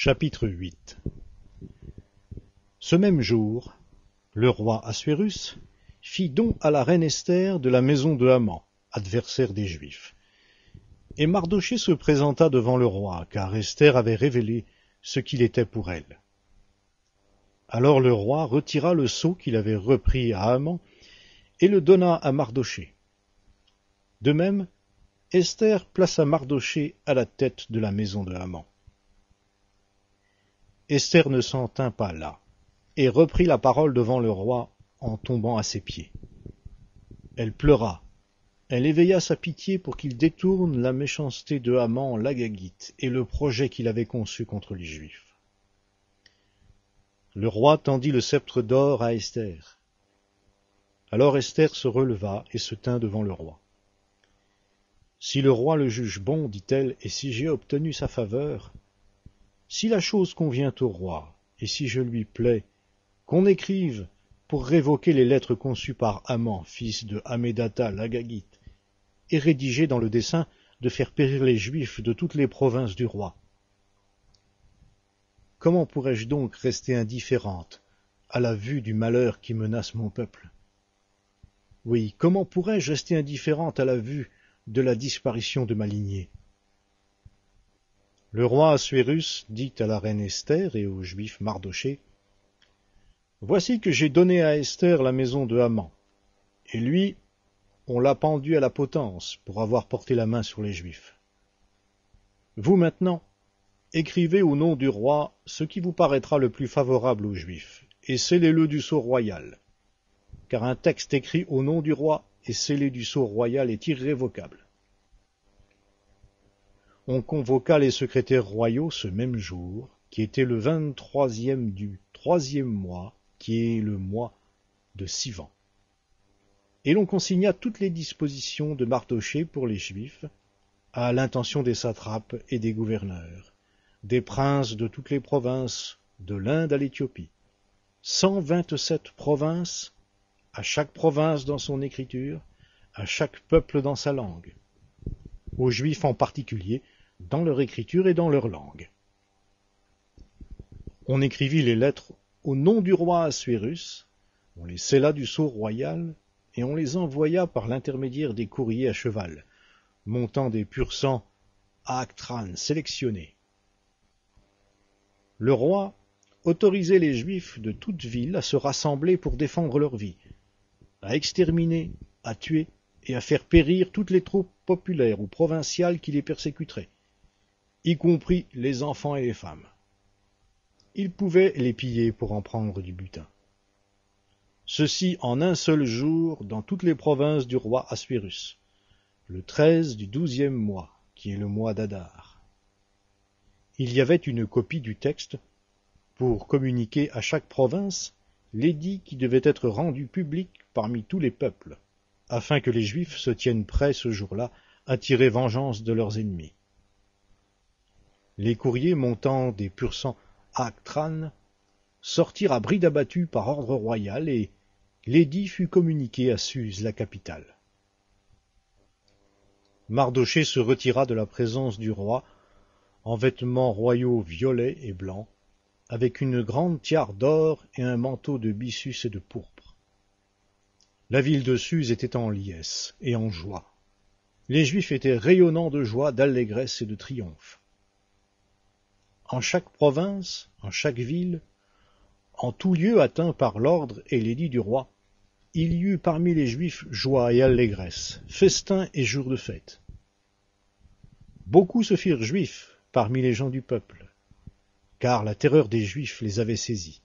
Chapitre 8. Ce même jour, le roi Assuérus fit don à la reine Esther de la maison de Haman, adversaire des Juifs. Et Mardochée se présenta devant le roi, car Esther avait révélé ce qu'il était pour elle. Alors le roi retira le sceau qu'il avait repris à Haman et le donna à Mardochée. De même, Esther plaça Mardochée à la tête de la maison de Haman. Esther ne s'en tint pas là, et reprit la parole devant le roi en tombant à ses pieds. Elle pleura, elle éveilla sa pitié pour qu'il détourne la méchanceté de Haman l'Agagite et le projet qu'il avait conçu contre les Juifs. Le roi tendit le sceptre d'or à Esther. Alors Esther se releva et se tint devant le roi. « Si le roi le juge bon, dit-elle, et si j'ai obtenu sa faveur, si la chose convient au roi, et si je lui plais, qu'on écrive pour révoquer les lettres conçues par Haman, fils de Hammédatha l'Agagite, et rédigées dans le dessein de faire périr les Juifs de toutes les provinces du roi. Comment pourrais-je donc rester indifférente à la vue du malheur qui menace mon peuple? Oui, comment pourrais-je rester indifférente à la vue de la disparition de ma lignée? Le roi Assuérus dit à la reine Esther et au juif Mardochée, « Voici que j'ai donné à Esther la maison de Haman, et lui, on l'a pendu à la potence pour avoir porté la main sur les Juifs. Vous maintenant, écrivez au nom du roi ce qui vous paraîtra le plus favorable aux Juifs, et scellez-le du sceau royal, car un texte écrit au nom du roi et scellé du sceau royal est irrévocable. » On convoqua les secrétaires royaux ce même jour, qui était le 23e du 3e mois, qui est le mois de Sivan. Et l'on consigna toutes les dispositions de Mardochée pour les Juifs, à l'intention des satrapes et des gouverneurs, des princes de toutes les provinces, de l'Inde à l'Éthiopie, 127 provinces, à chaque province dans son écriture, à chaque peuple dans sa langue, aux Juifs en particulier, dans leur écriture et dans leur langue. On écrivit les lettres au nom du roi Assuérus, on les scella du sceau royal, et on les envoya par l'intermédiaire des courriers à cheval, montant des pur-sang à Actran sélectionnés. Le roi autorisait les Juifs de toute ville à se rassembler pour défendre leur vie, à exterminer, à tuer et à faire périr toutes les troupes populaires ou provinciales qui les persécuteraient, y compris les enfants et les femmes. Il pouvait les piller pour en prendre du butin. Ceci en un seul jour dans toutes les provinces du roi Assuérus, le 13 du 12e mois, qui est le mois d'Adar. Il y avait une copie du texte pour communiquer à chaque province l'édit qui devait être rendu public parmi tous les peuples, afin que les Juifs se tiennent prêts ce jour-là à tirer vengeance de leurs ennemis. Les courriers montant des pur-sang à Actran sortirent à bride abattue par ordre royal et l'édit fut communiqué à Suse, la capitale. Mardochée se retira de la présence du roi en vêtements royaux violets et blancs, avec une grande tiare d'or et un manteau de byssus et de pourpre. La ville de Suse était en liesse et en joie. Les Juifs étaient rayonnants de joie, d'allégresse et de triomphe. En chaque province, en chaque ville, en tout lieu atteint par l'ordre et l'édit du roi, il y eut parmi les Juifs joie et allégresse, festin et jours de fête. Beaucoup se firent Juifs parmi les gens du peuple, car la terreur des Juifs les avait saisis.